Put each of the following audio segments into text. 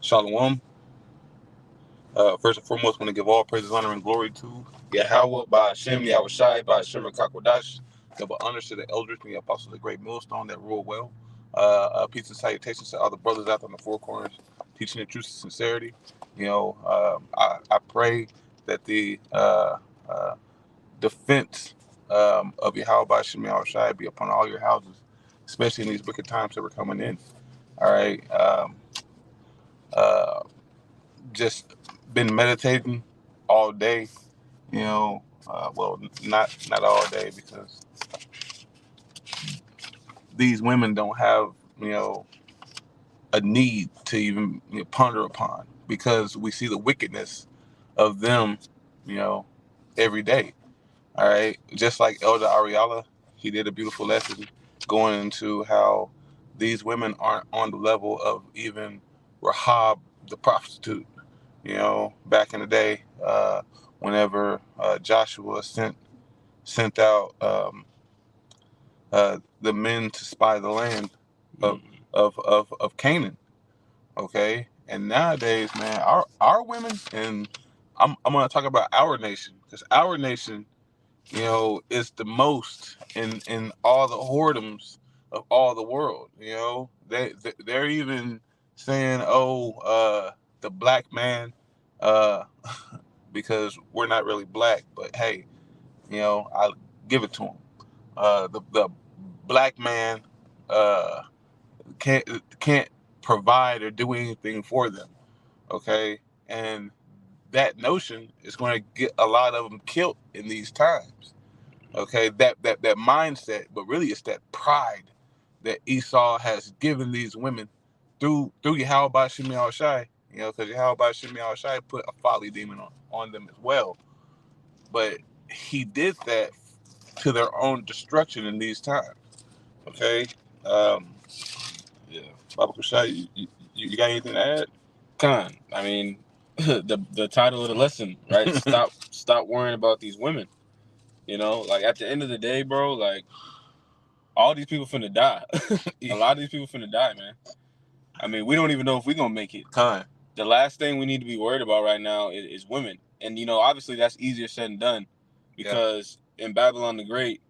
Shalom. First and foremost, I want to give all praises, honor, and glory to Yahweh, by Hashem, Yahweh Shai, by Hashem, Kakwadash. Double honors to the elders and the apostles of the great millstone that rule well. Peace and salutations to all the brothers out there in the four corners, teaching the truth and sincerity. I pray that the defense of Yahweh by Hashem, Yahweh Shai be upon all your houses, especially in these wicked times that we're coming in. All right. Just been meditating all day, well, not all day, because these women don't have, a need to even ponder upon, because we see the wickedness of them, every day. All right. Just like Elder Ariala, he did a beautiful lesson going into how these women aren't on the level of even Rahab the prostitute. Back in the day, whenever Joshua sent out the men to spy the land of Canaan. Okay, and nowadays, man, our women, and I'm gonna talk about our nation, because our nation, is the most in all the whoredoms of all the world. They're even saying, the black man, because we're not really black, but hey, I give it to him. The black man can't provide or do anything for them. Okay, and that notion is going to get a lot of them killed in these times. Okay, that mindset, but really it's that pride that Esau has given these women through Yahweh by Shem Yahweh Shai, because Yahweh by Shem Yahweh Shai put a folly demon on them as well. But he did that to their own destruction in these times. Okay, yeah, Baba Kushai, you got anything to add? Khan, I mean, the title of the lesson, right? Stop worrying about these women. Like at the end of the day, bro, like all these people finna die. A lot of these people finna die, man. I mean, we don't even know if we're gonna make it. Khan. The last thing we need to be worried about right now is women. And obviously that's easier said than done, because in Babylon the Great,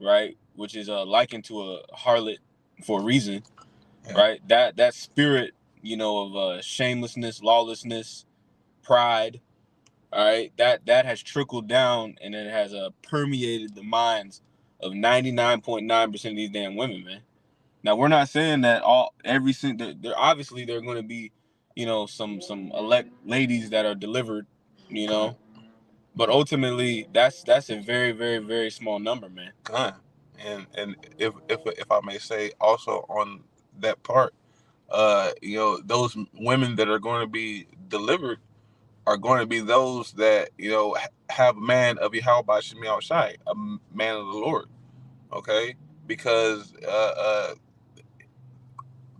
right, which is likened to a harlot for a reason, right? That spirit, of shamelessness, lawlessness, pride, all right, that has trickled down, and it has permeated the minds of 99.9% of these damn women, man. Now, we're not saying that every single, there obviously there are going to be, some elect ladies that are delivered, but ultimately that's a very, very, very small number, man. And if I may say also on that part, those women that are going to be delivered are going to be those that have a man of Yahweh by Shem Yahweh Shai, a man of the Lord. Okay, because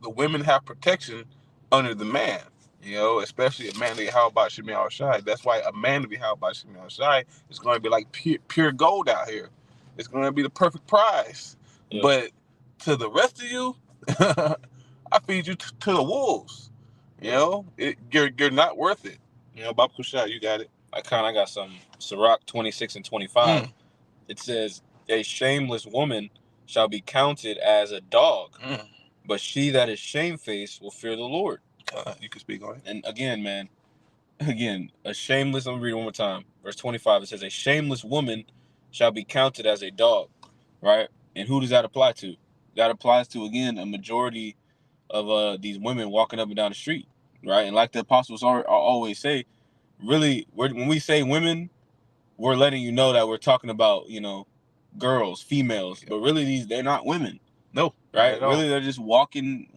the women have protection under the man. Especially a man of Yahweh by Shem Yahweh Shai. That's why a man of Yahweh by Shem Yahweh Shai is going to be like pure gold out here. It's going to be the perfect prize. Yeah. But to the rest of you, I feed you to the wolves. You're not worth it. Baba Kushai, you got it. I got some Sirach 26 and 25. It says, a shameless woman shall be counted as a dog, but she that is shamefaced will fear the Lord. You can speak on it. And again, man, a shameless, I'm going to read it one more time. Verse 25, it says, a shameless woman shall be counted as a dog, right? And who does that apply to? That applies to, again, a majority of these women walking up and down the street, right? And like the apostles always say, really, when we say women, we're letting you know that we're talking about, girls, females, but really they're not women. No, right? Really, they're just walking,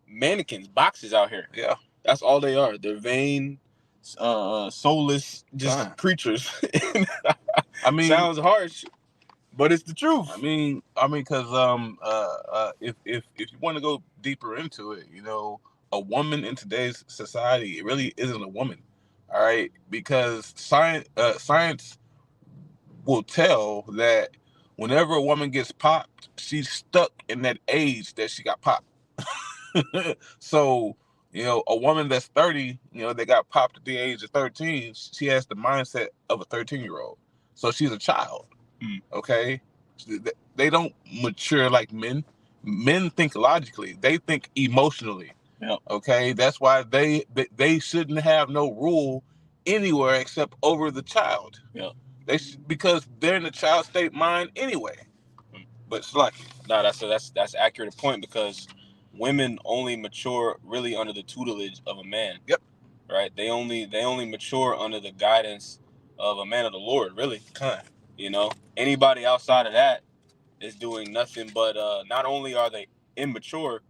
mannequins, boxes out here. Yeah, that's all they are. They're vain, soulless, just creatures. I mean, sounds harsh, but it's the truth. I mean, because if you want to go deeper into it, a woman in today's society, it really isn't a woman. All right, because science will tell that whenever a woman gets popped, she's stuck in that age that she got popped. So You know, a woman that's 30, you know, they got popped at the age of 13. She has the mindset of a 13-year-old, so she's a child. Okay, they don't mature like men. Men think logically. They think emotionally. Yep. Okay, that's why they shouldn't have no rule anywhere except over the child. Yep. Because they're in the child state mind anyway. But it's like, no, that's accurate point, because women only mature really under the tutelage of a man. Yep. Right. They only mature under the guidance of a man of the Lord. Really. You know, anybody outside of that is doing nothing but not only are they immature,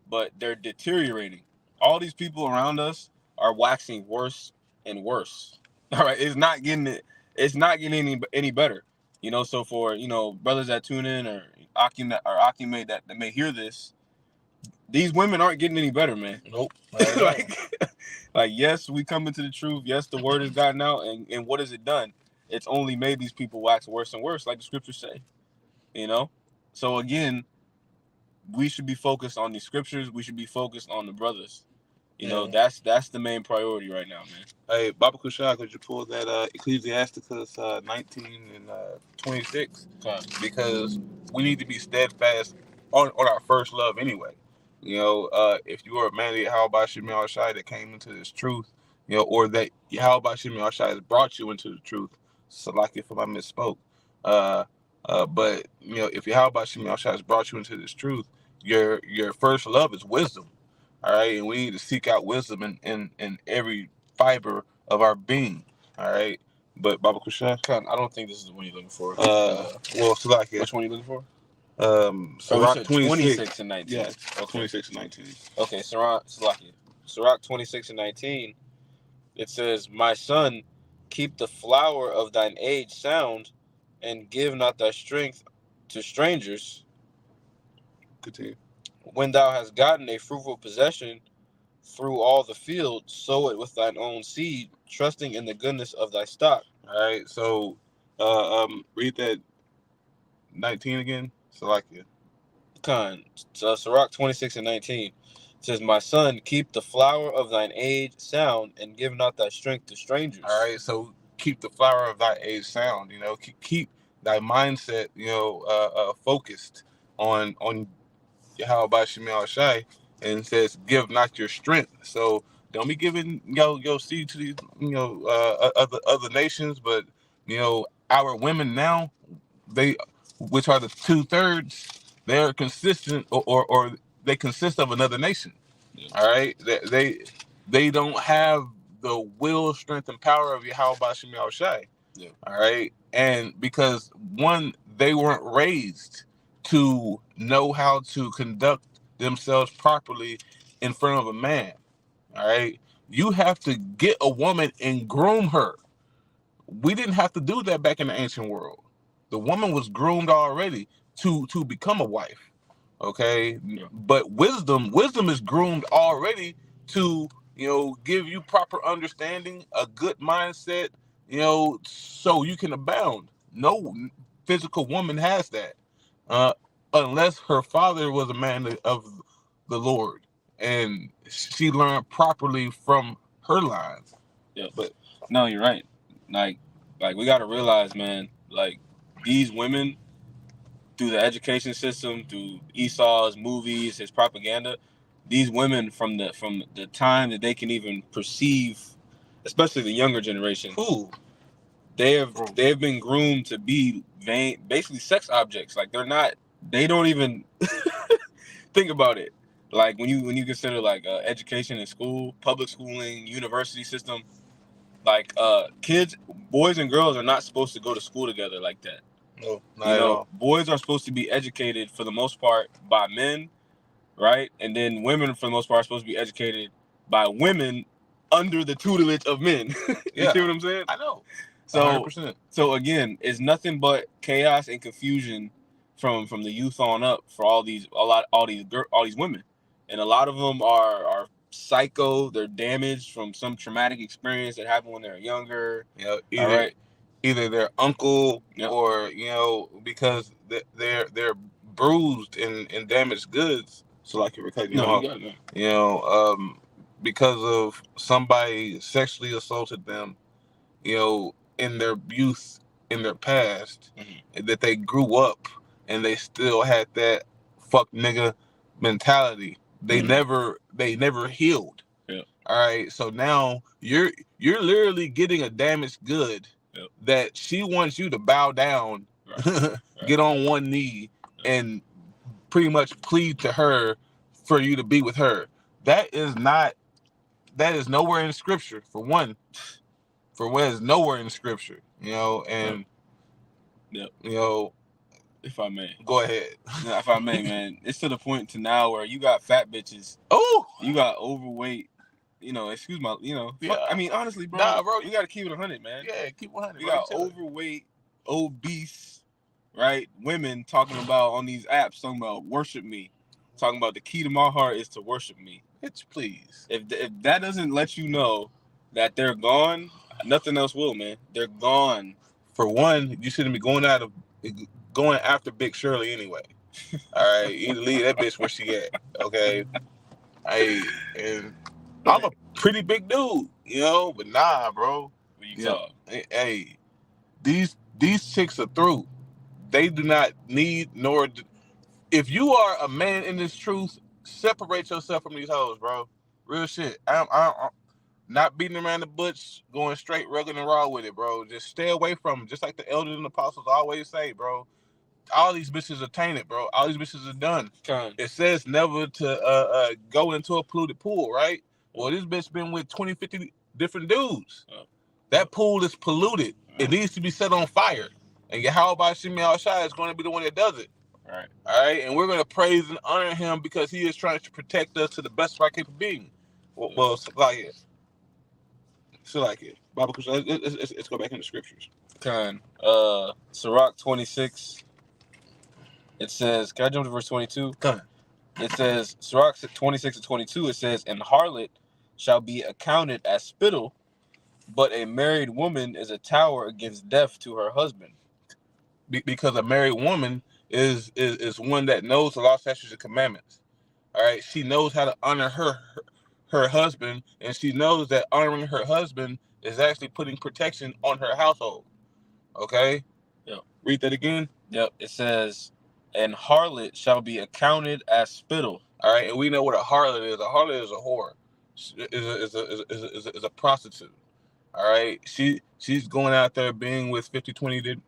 but they're deteriorating. All these people around us are waxing worse and worse. All right, it's not getting any better. You know, so for, you know, brothers that tune in, or Akim that may hear this, these women aren't getting any better, man. Nope. like yes, we come into the truth. Yes, the word has gotten out, and what has it done? It's only made these people wax worse and worse, like the scriptures say. You know, so again, we should be focused on the scriptures. We should be focused on the brothers. You know, that's the main priority right now, man. Hey, Baba Kushal, could you pull that Ecclesiasticus 19 and 26? Because we need to be steadfast on our first love anyway. You know, if you are a man of Yahweh Shem Shai that came into this truth, you know, or that Yahweh Shem Shai has brought you into the truth. So, like, if I misspoke, but you know, if Yahweh Shem Shai has brought you into this truth, your first love is wisdom. All right, and we need to seek out wisdom in every fiber of our being. All right, but Baba Kushan, I don't think this is the one you're looking for. Well, Salakia. Which one are you looking for? Sirach 26 and 19. Yeah, okay. 26 and 19. Okay, Sirach 26 and 19. It says, "My son, keep the flower of thine age sound, and give not thy strength to strangers. Continue. When thou hast gotten a fruitful possession through all the field, sow it with thine own seed, trusting in the goodness of thy stock." All right, so read that 19 again. Salakia. Sirach 26 and 19. It says, "My son, keep the flower of thine age sound, and give not thy strength to strangers." All right, so keep the flower of thy age sound. You know, keep thy mindset, you know, focused on Yahweh Shem Shai, and says, "Give not your strength." So don't be giving your seed to these, you know, other nations, but you know, our women now, which are the 2/3, they're consistent, or they consist of another nation. Yeah. All right, they don't have the will, strength, and power of Yahweh Shem Shai. Yeah. All right, and because one, they weren't raised to know how to conduct themselves properly in front of a man. All right, you have to get a woman and groom her. We didn't have to do that back in the ancient world. The woman was groomed already to become a wife. Okay, yeah. But wisdom is groomed already to, you know, give you proper understanding, a good mindset, you know, so you can abound. No physical woman has that, unless her father was a man of the Lord and she learned properly from her lines. Yeah, but no, you're right. Like we got to realize, man, like these women, through the education system, through Esau's movies, his propaganda, these women from the time that they can even perceive, especially the younger generation, they have been groomed to be basically sex objects. Like they don't even think about it. Like when you consider like education in school, public schooling, university system, like kids, boys and girls are not supposed to go to school together like that. No, not at all. Boys are supposed to be educated for the most part by men, right? And then women, for the most part, are supposed to be educated by women under the tutelage of men. You see what I'm saying? I know. So, 100%. So again, it's nothing but chaos and confusion from the youth on up for all these women, and a lot of them are psycho. They're damaged from some traumatic experience that happened when they're younger. You know, either their uncle, or, you know, because they're bruised and damaged goods. So like you know, because of somebody sexually assaulted them, in their youth, in their past, that they grew up and they still had that fuck nigga mentality. They never healed. Yeah. All right. So now you're literally getting a damaged good that she wants you to bow down, get on one knee, and pretty much plead to her for you to be with her. That is nowhere in scripture, for one. For where is nowhere in scripture, and if I may. Go ahead. If I may, man. It's to the point to now where you got fat bitches. Oh, you got overweight. Excuse my, Yeah. I mean, honestly, bro. Nah, bro. You got to keep it 100, man. Yeah, keep 100. You got overweight, obese, right? Women talking about on these apps, talking about worship me. Talking about the key to my heart is to worship me. Bitch, please. If that doesn't let you know that they're gone, nothing else will, man. They're gone. For one, you shouldn't be going after Big Shirley anyway. All right, you need to leave that bitch where she at. Okay. And I'm a pretty big dude, but nah, bro. Hey, these chicks are through. They do not need if you are a man in this truth, separate yourself from these hoes, bro. Real shit. I'm not beating around the bush, going straight rugged and raw with it, bro. Just stay away from them. Just like the elders and apostles always say, bro. All these bitches are tainted, bro. All these bitches are done. It says never to go into a polluted pool, right? Well, this bitch been with 20, 50 different dudes. That pool is polluted. It needs to be set on fire. And Yahweh Shemi Al-Shai is going to be the one that does it. All right? And we're going to praise and honor him because he is trying to protect us to the best of our capability. Well, like it. So like it. Bible, let's go back into scriptures. Sirach 26. It says, can I jump to verse 22? It says, Sirach 26 and 22, it says, "And harlot shall be accounted as spittle, but a married woman is a tower against death to her husband." Because a married woman is one that knows the law, statutes, and commandments. All right, she knows how to honor her husband, and she knows that honoring her husband is actually putting protection on her household. Okay. Yep. Read that again. Yep. It says, "And harlot shall be accounted as spittle." All right, and we know what a harlot is. A harlot is a whore. Is a prostitute. All right, she's going out there being with 50, 20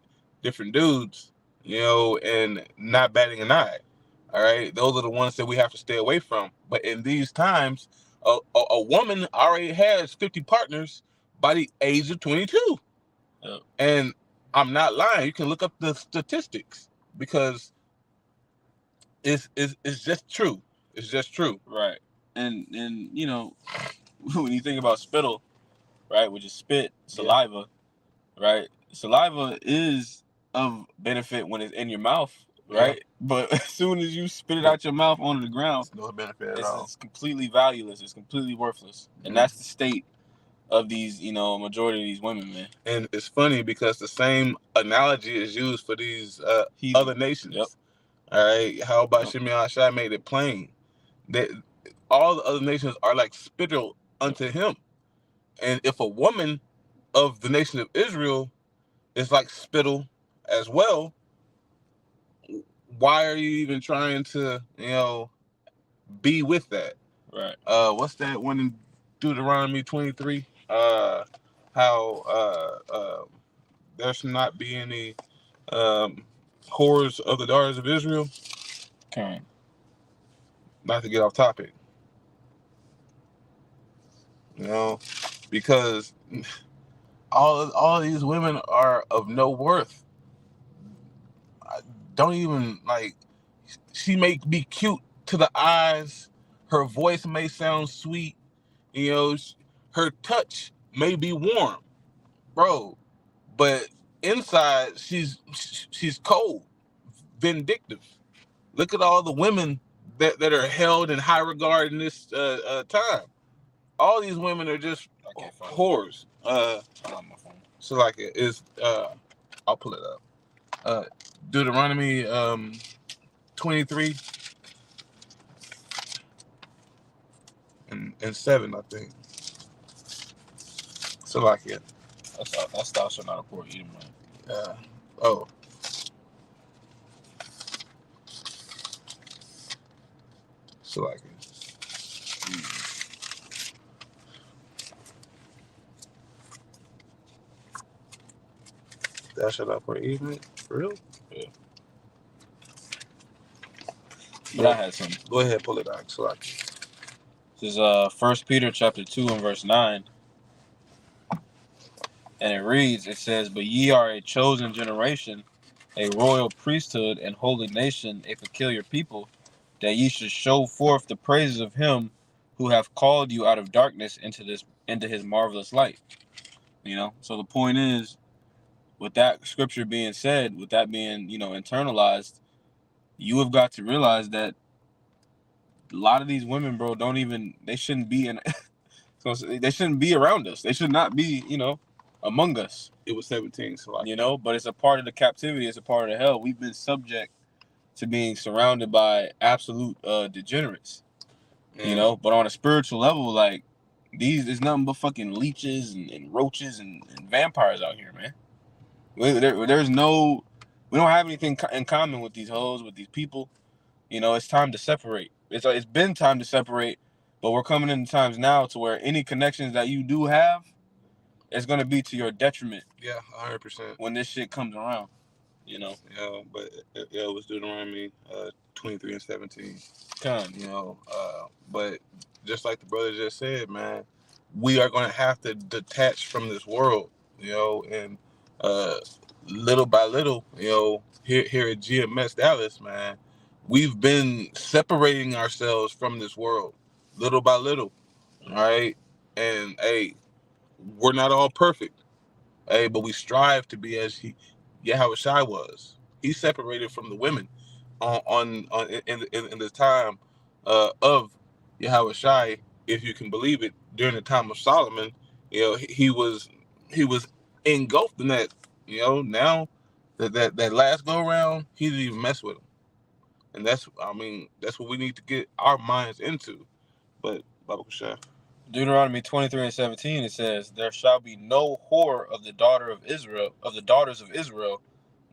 different dudes, and not batting an eye. All right, those are the ones that we have to stay away from. But in these times, a woman already has 50 partners by the age of 22. Yep. And I'm not lying. You can look up the statistics because it's just true. It's just true. Right. And when you think about spittle, right, which is spit, saliva, right? Saliva is of benefit when it's in your mouth, right? Yeah. But as soon as you spit it out your mouth onto the ground, it's no benefit at all. It's completely valueless. It's completely worthless. And that's the state of these, majority of these women, man. And it's funny because the same analogy is used for these other nations. Yep. All right. How about Shemi Al-Shai made it plain that all the other nations are like spittle unto him. And if a woman of the nation of Israel is like spittle as well, why are you even trying to, be with that? Right. What's that one in Deuteronomy 23? How there should not be any whores of the daughters of Israel. Okay. Not to get off topic. Because all these women are of no worth. Don't even she may be cute to the eyes. Her voice may sound sweet. Her touch may be warm, bro. But inside, she's cold, vindictive. Look at all the women that are held in high regard in this time. All these women are just whores. So like it is. I'll pull it up. Deuteronomy 23 and and 7, I think. So like it. That's thou shalt not abhor Edomite. Yeah. Oh. So like it. Thou shalt not abhor Edomite? For real? Yeah. But I had some. Go ahead, pull it out. So like it. This is 1 Peter chapter 2 and verse 9. And it reads, it says, "But ye are a chosen generation, a royal priesthood and holy nation, a peculiar people, that ye should show forth the praises of him who hath called you out of darkness into his marvelous light." You know, so the point is, with that scripture being said, with that being, internalized, you have got to realize that a lot of these women, bro, they shouldn't be in so they shouldn't be around us. They should not be, among us. It was 17, so like but it's a part of the captivity, it's a part of the hell. We've been subject to being surrounded by absolute degenerates. But on a spiritual level, like, there's nothing but fucking leeches and roaches and vampires out here, man. We don't have anything in common with these hoes, with these people. It's time to separate. It's been time to separate, but we're coming into times now to where any connections that you do have, it's gonna be to your detriment. Yeah, 100%. When this shit comes around, Yeah, but it was Deuteronomy 23 and 17. But just like the brother just said, man, we are gonna have to detach from this world, and little by little, here at GMS Dallas, man, we've been separating ourselves from this world little by little, right? And hey, we're not all perfect, hey, but we strive to be as Yahweh Shai was. He separated from the women in the time of Yahweh Shai, if you can believe it. During the time of Solomon, he was engulfed in that. Now that last go around, he didn't even mess with him, and that's what we need to get our minds into. But Baba Kushai. Deuteronomy 23 and 17, it says, "There shall be no whore of the daughters of Israel,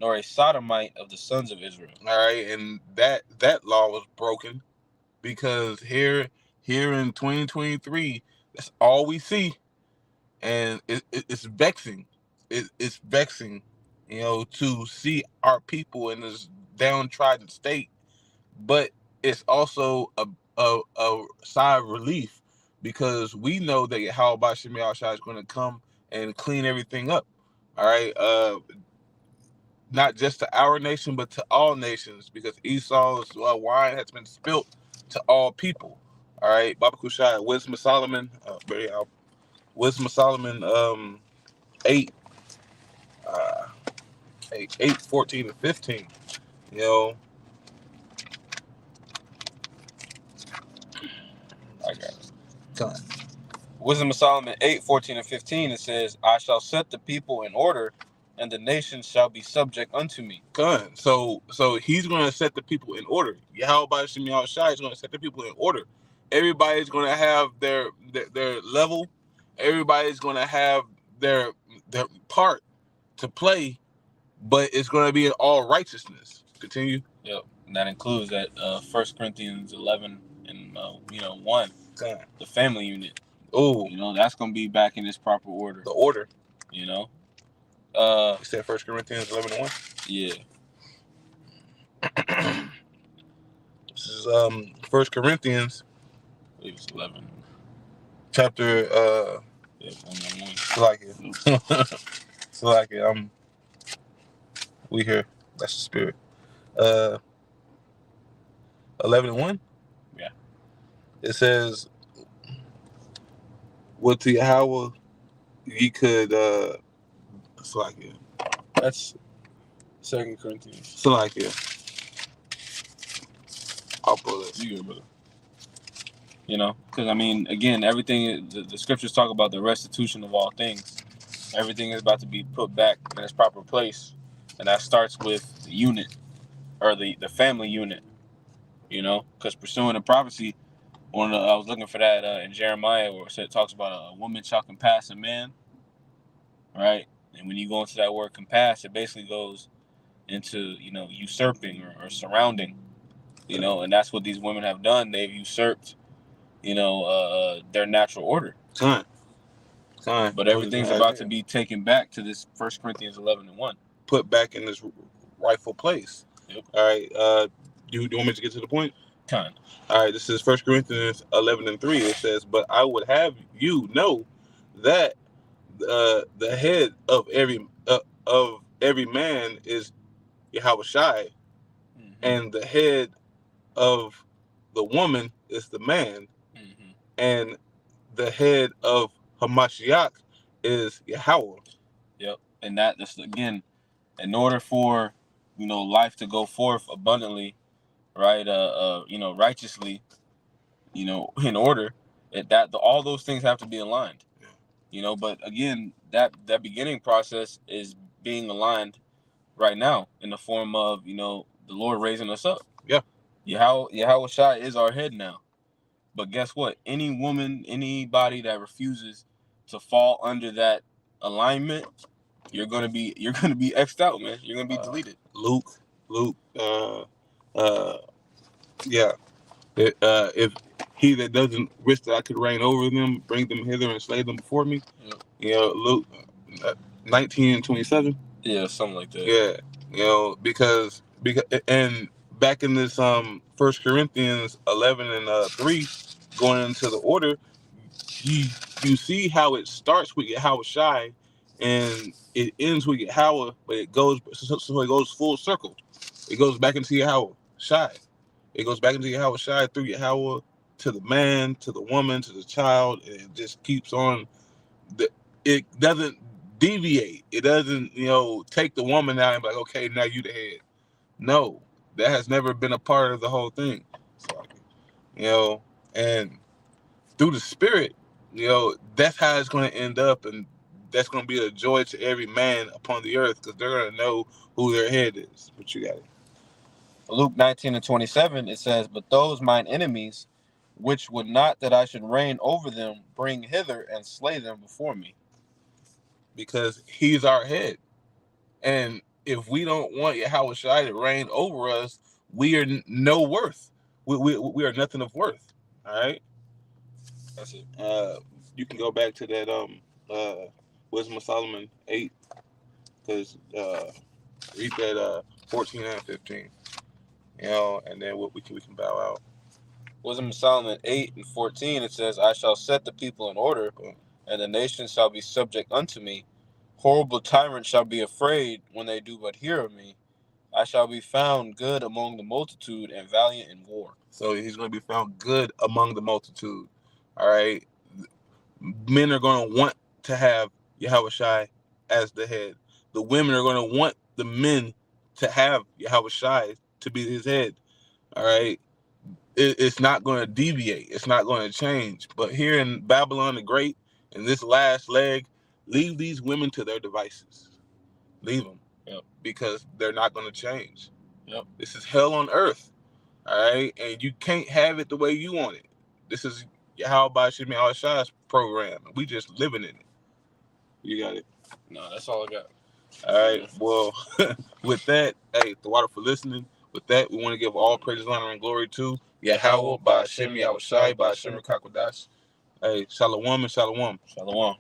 nor a sodomite of the sons of Israel." All right, and that law was broken because here in 2023, that's all we see, and it's vexing. It's vexing, to see our people in this downtrodden state. But it's also a sigh of relief, because we know that Yahweh Shem Shai is going to come and clean everything up. All right, not just to our nation, but to all nations, because Esau's wine has been spilt to all people. All right, Baba Kushai, Wisdom of Solomon, Wisdom of Solomon, 8, 14 and 15. I got it. Done. Wisdom of Solomon 8, 14 and 15, it says, "I shall set the people in order, and the nations shall be subject unto me." Done. So he's going to set the people in order. Yahweh Shem Shai is going to set the people in order. Everybody's going to have their level. Everybody's going to have their part to play, but it's going to be in all righteousness. Continue. Yep. And that includes that 1 Corinthians 11 and 1. God. The family unit. Oh. That's going to be back in its proper order. The order. You said 1 Corinthians 11 and 1? Yeah. This is 1 Corinthians. I believe it's 11. Chapter 1. Salakia. We here. That's the spirit. 11 and 1? Yeah. It says, "What to Yahweh ye could Salakia." That's 2 Corinthians. Salakia. I'll pull it. You good, brother. Because again, everything, the scriptures talk about the restitution of all things. Everything is about to be put back in its proper place, and that starts with the unit, or the family unit. Because pursuing the prophecy, I was looking for that in Jeremiah, where it talks about a woman shall compass a man, right? And when you go into that word compass, it basically goes into usurping or surrounding, and that's what these women have done. They've usurped, their natural order. Time. But everything's about to be taken back to this 1 Corinthians 11:1. Put back in this rightful place. Yep. All right. Do you want me to get to the point? Kind. All right. This is 1 Corinthians 11:3. It says, "But I would have you know that the head of every man is Yahushai, and the head of the woman is the man, and the head of Hamashiach is Yahweh." Yep. And that's again, in order for life to go forth abundantly, right? Righteously, in order that all those things have to be aligned. But again, that beginning process is being aligned right now in the form of the Lord raising us up. Yeah. Yahweh Shai is our head now. But guess what? Any woman, anybody that refuses to fall under that alignment, you're gonna be X'd out, man. You're gonna be deleted. Luke. Yeah. If he that doesn't wish that I could reign over them, bring them hither and slay them before me. Yep. Luke 19:27. Yeah, something like that. Yeah. Because and back in this 1 Corinthians 11:3, going into the order, you see how it starts with Yahweh Shai and it ends with Yahweh, but it goes full circle. It goes back into Yahweh Shai. It goes back into Yahweh Shai through Yahweh to the man, to the woman, to the child, and it just keeps on. It doesn't deviate. It doesn't, take the woman out and be like, okay, now you the head. No, that has never been a part of the whole thing. So, and through the Spirit, that's how it's going to end up, and that's going to be a joy to every man upon the earth, because they're going to know who their head is. But you got it. Luke 19:27, it says, "But those mine enemies, which would not that I should reign over them, bring hither and slay them before me." Because he's our head. And if we don't want Yahweh Shai to reign over us, we are no worth. We are nothing of worth. All right? That's it. You can go back to that Wisdom of Solomon 8, because read that 14 and 15. And then we can bow out. Wisdom of Solomon 8:14, it says, "I shall set the people in order, and the nations shall be subject unto me. Horrible tyrants shall be afraid when they do but hear of me. I shall be found good among the multitude and valiant in war." So he's going to be found good among the multitude. All right? Men are going to want to have Yahweh Shai as the head. The women are going to want the men to have Yahweh Shai to be his head. All right? It's not going to deviate. It's not going to change. But here in Babylon the Great, in this last leg, leave these women to their devices. Leave them. Yep. Because they're not going to change. Yep. This is hell on earth. All right? And you can't have it the way you want it. This is Yahweh Shimi Al-Shai's program. We just living in it. You got it? No, that's all I got. All right. Well, with that, hey, the water for listening. With that, we want to give all praise, honor, and glory to Yahweh by Shimi Al-Shai by Shimmer Kakodash. Hey, shalom and shalom. Shalom.